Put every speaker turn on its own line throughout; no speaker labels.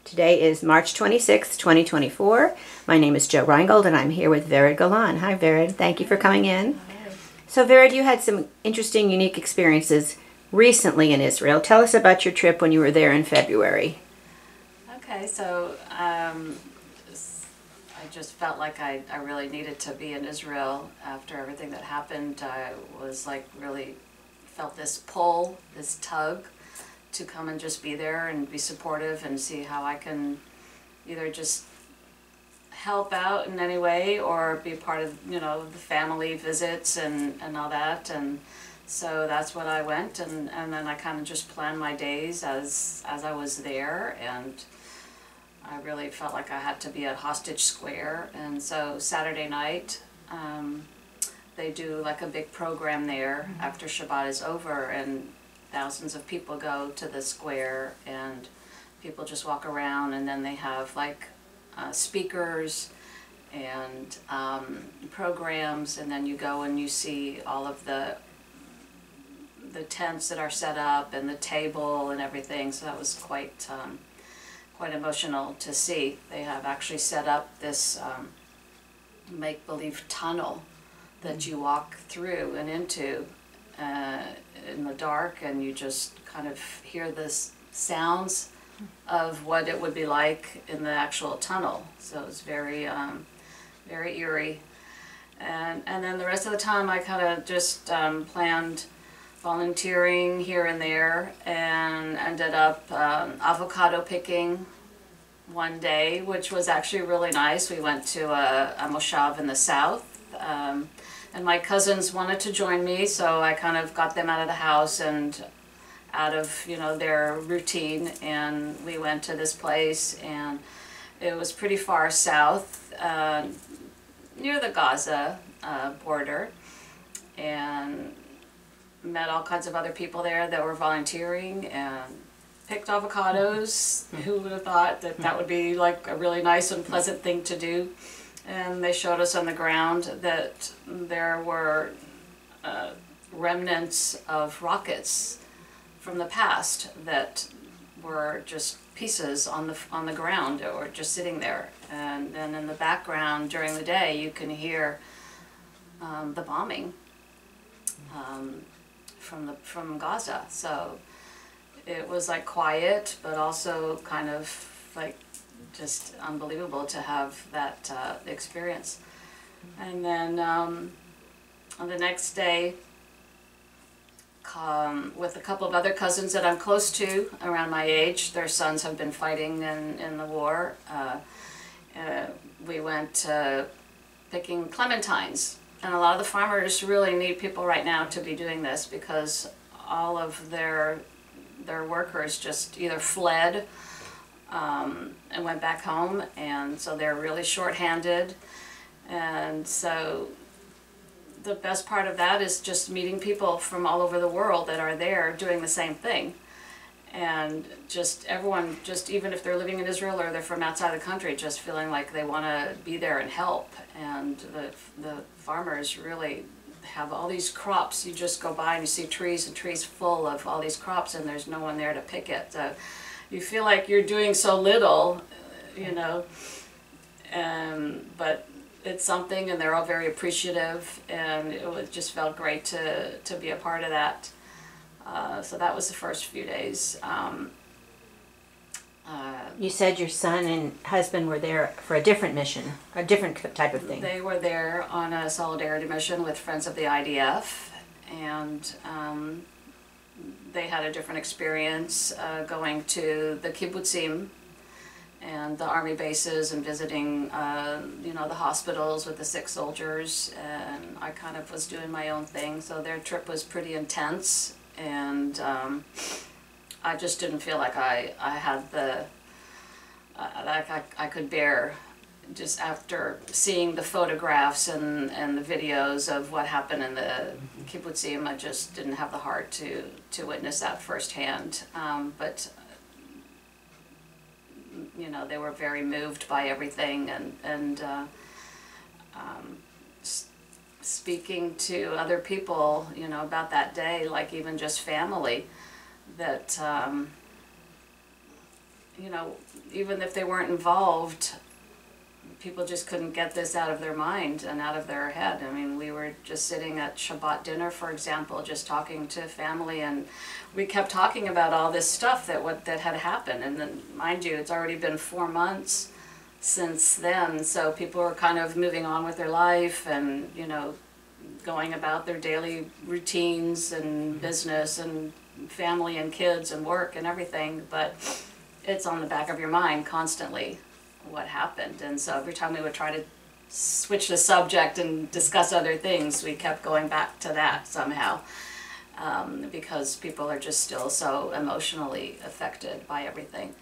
Today is March 26th, 2024. My name is Jo Reingold and I'm here with Golan. Hi Vered, thank you for coming in.
Hi.
So Vered, you had some interesting, unique experiences recently in Israel. Tell us about your trip when you were there in February.
Okay, so I just felt like I really needed to be in Israel after everything that happened. I was like really felt this pull, this tug to come and just be there and be supportive and see how I can either just help out in any way or be part of, the family visits and all that. And so that's what I went, and then I kind of just planned my days as I was there, and I really felt like I had to be at Hostage Square. And so Saturday night, they do like a big program there after Shabbat is over, and thousands of people go to the square, and people just walk around, and then they have like speakers and programs, and then you go and you see all of the tents that are set up and the table and everything. So that was quite emotional to see. They have actually set up this make-believe tunnel that you walk through and into in the dark, and you just kind of hear the sounds of what it would be like in the actual tunnel. So it's very very eerie. And then the rest of the time I kind of just planned volunteering here and there, and ended up avocado picking one day, which was actually really nice. We went to a moshav in the south, and my cousins wanted to join me, so I kind of got them out of the house and out of their routine, and we went to this place, and it was pretty far south, near the Gaza border, and met all kinds of other people there that were volunteering and picked avocados. Who would have thought that that would be like a really nice and pleasant thing to do? And they showed us on the ground that there were remnants of rockets from the past that were just pieces on the ground or just sitting there. And then in the background during the day you can hear the bombing from Gaza. So it was like quiet, but also kind of like just unbelievable to have that experience. And then on the next day, with a couple of other cousins that I'm close to around my age, their sons have been fighting in the war, we went picking clementines. And a lot of the farmers really need people right now to be doing this, because all of their workers just either fled and went back home, and so they're really short-handed. And so the best part of that is just meeting people from all over the world that are there doing the same thing. And just everyone, just even if they're living in Israel or they're from outside the country, just feeling like they want to be there and help. And the farmers really have all these crops. You just go by and you see trees and trees full of all these crops, and there's no one there to pick it. So you feel like you're doing so little, but it's something, and they're all very appreciative, and it just felt great to be a part of that. So that was the first few days.
You said your son and husband were there for a different mission, a different type of thing.
They were there on a solidarity mission with Friends of the IDF, and they had a different experience going to the kibbutzim and the army bases and visiting the hospitals with the sick soldiers, and I kind of was doing my own thing. So their trip was pretty intense, and I just didn't feel like I had the I could bear, just after seeing the photographs and the videos of what happened in the kibbutzim. I just didn't have the heart to witness that firsthand. But they were very moved by everything, and speaking to other people, about that day, like even just family, that you know, even if they weren't involved, people just couldn't get this out of their mind and out of their head. I mean, we were just sitting at Shabbat dinner, for example, just talking to family, and we kept talking about all this stuff that had happened. And then, mind you, it's already been 4 months since then, so people were kind of moving on with their life and, you know, going about their daily routines and business and family and kids and work and everything, but it's on the back of your mind constantly what happened. And so every time we would try to switch the subject and discuss other things, we kept going back to that somehow, because people are just still so emotionally affected by everything.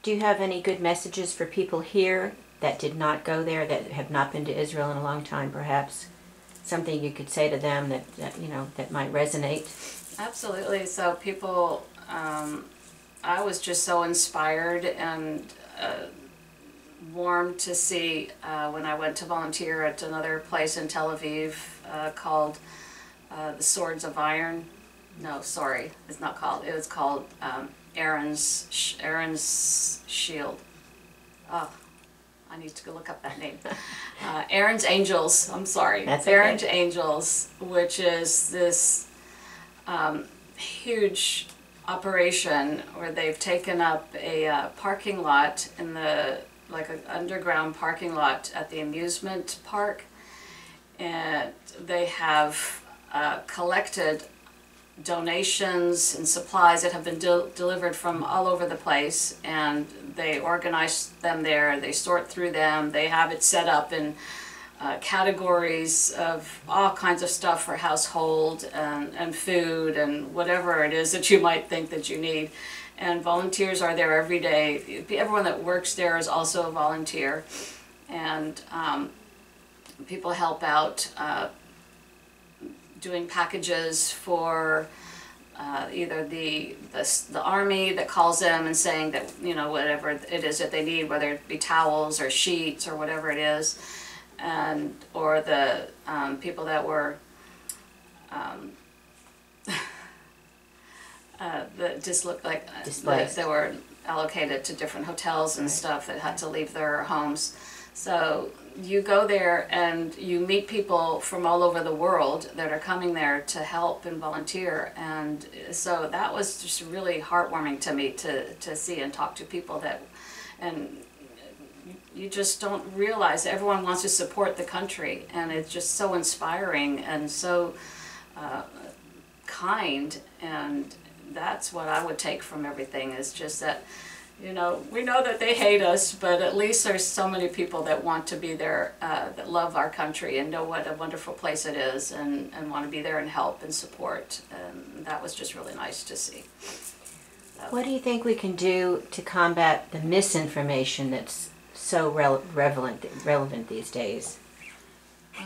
Do you have any good messages for people here that did not go there, that have not been to Israel in a long time, perhaps? Something you could say to them that you know, that might resonate?
Absolutely. So people, I was just so inspired and warmed to see when I went to volunteer at another place in Tel Aviv called the Swords of Iron. No, sorry, it's not called. It was called Aaron's Shield. Oh, I need to go look up that name. Aaron's Angels. I'm sorry.
That's okay.
Aaron's Angels, which is this huge operation where they've taken up a parking lot in the, like an underground parking lot at the amusement park, and they have collected donations and supplies that have been delivered from all over the place, and they organize them there, they sort through them, they have it set up in categories of all kinds of stuff for household and food and whatever it is that you might think that you need. And volunteers are there every day. Everyone that works there is also a volunteer, and people help out doing packages for either the army that calls them and saying that, you know, whatever it is that they need, whether it be towels or sheets or whatever it is, and or the people that were that just looked like they were allocated to different hotels and stuff that had to leave their homes. So you go there and you meet people from all over the world that are coming there to help and volunteer, and so that was just really heartwarming to me to see and talk to people that, and you just don't realize everyone wants to support the country, and it's just so inspiring and so kind, and that's what I would take from everything, is just that, you know, we know that they hate us, but at least there's so many people that want to be there, that love our country and know what a wonderful place it is, and want to be there and help and support. And that was just really nice to see. So.
What do you think we can do to combat the misinformation that's so relevant these days?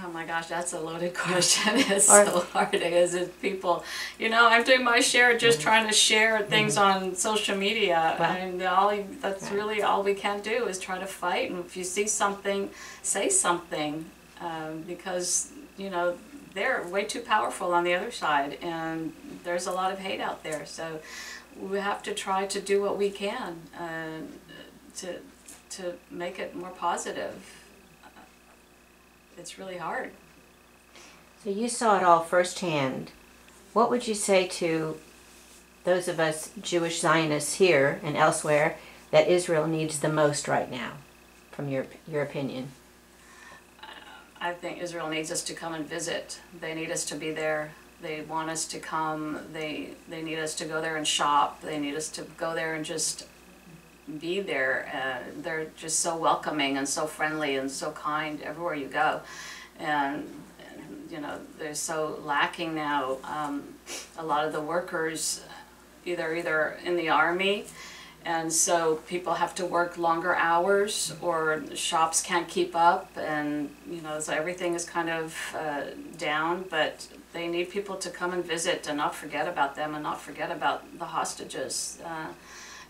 Oh my gosh, that's a loaded question. It's so hard. It is. It's people, you know, I'm doing my share, just trying to share things on social media.
Well,
and that's really all we can do is try to fight. And if you see something, say something, because, you know, they're way too powerful on the other side, and there's a lot of hate out there. So we have to try to do what we can to make it more positive. It's really hard.
So you saw it all firsthand. What would you say to those of us Jewish Zionists here and elsewhere that Israel needs the most right now, from your opinion?
I think Israel needs us to come and visit. They need us to be there. They want us to come. They need us to go there and shop. They need us to go there and just be there. They're just so welcoming and so friendly and so kind everywhere you go, and you know, they're so lacking now. A lot of the workers either in the army, and so people have to work longer hours, or shops can't keep up, and you know, so everything is kind of down. But they need people to come and visit and not forget about them and not forget about the hostages.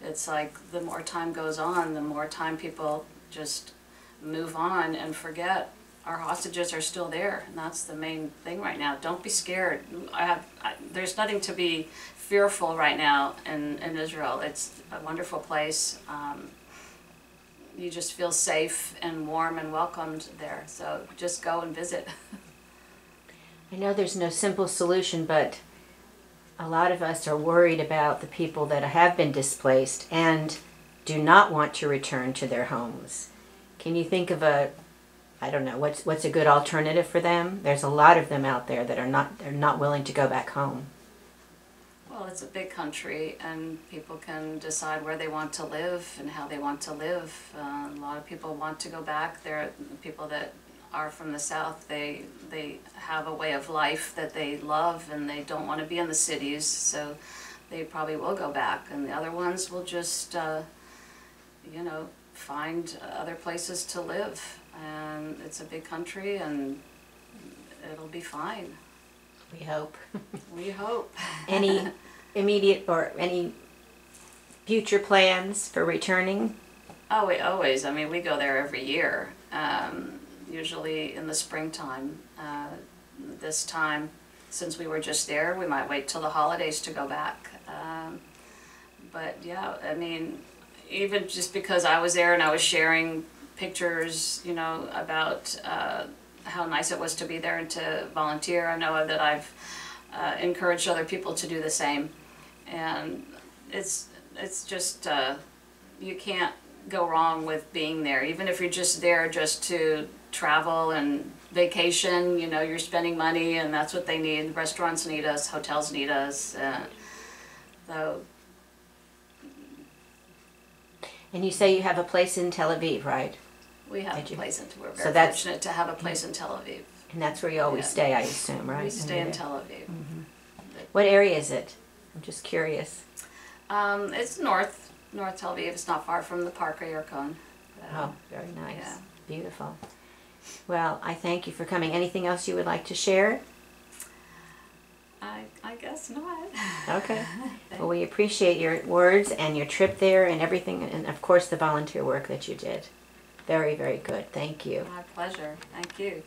It's like the more time goes on, the more time people just move on and forget our hostages are still there, and that's the main thing right now. Don't be scared. There's nothing to be fearful right now in Israel. It's a wonderful place. You just feel safe and warm and welcomed there. So just go and visit.
I know there's no simple solution, but a lot of us are worried about the people that have been displaced and do not want to return to their homes. Can you think of I don't know, what's a good alternative for them? There's a lot of them out there that they're not willing to go back home.
Well, it's a big country, and people can decide where they want to live and how they want to live. A lot of people want to go back. There are people that are from the South. They have a way of life that they love, and they don't want to be in the cities, so they probably will go back. And the other ones will just, find other places to live. And it's a big country, and it'll be fine.
We hope.
We hope.
Any immediate or any future plans for returning?
Oh, we always. I mean, we go there every year, usually in the springtime. This time, since we were just there, we might wait till the holidays to go back. But yeah, I mean, even just because I was there and I was sharing pictures, about how nice it was to be there and to volunteer. I know that I've encouraged other people to do the same, and it's just you can't go wrong with being there. Even if you're just there just to travel and vacation, you're spending money, and that's what they need. Restaurants need us, hotels need us. So.
And you say you have a place in Tel Aviv, right?
We have a place we're very fortunate to have a place in Tel Aviv.
And that's where you always stay, I assume, right?
We stay in Tel Aviv.
Mm-hmm. What area is it? I'm just curious.
It's North Tel Aviv. It's not far from the Park Yerkon.
Oh, very nice.
Yeah.
Beautiful. Well, I thank you for coming. Anything else you would like to share?
I guess not.
Okay. Well, we appreciate your words and your trip there and everything, and of course the volunteer work that you did. Very, very good. Thank you.
My pleasure. Thank you.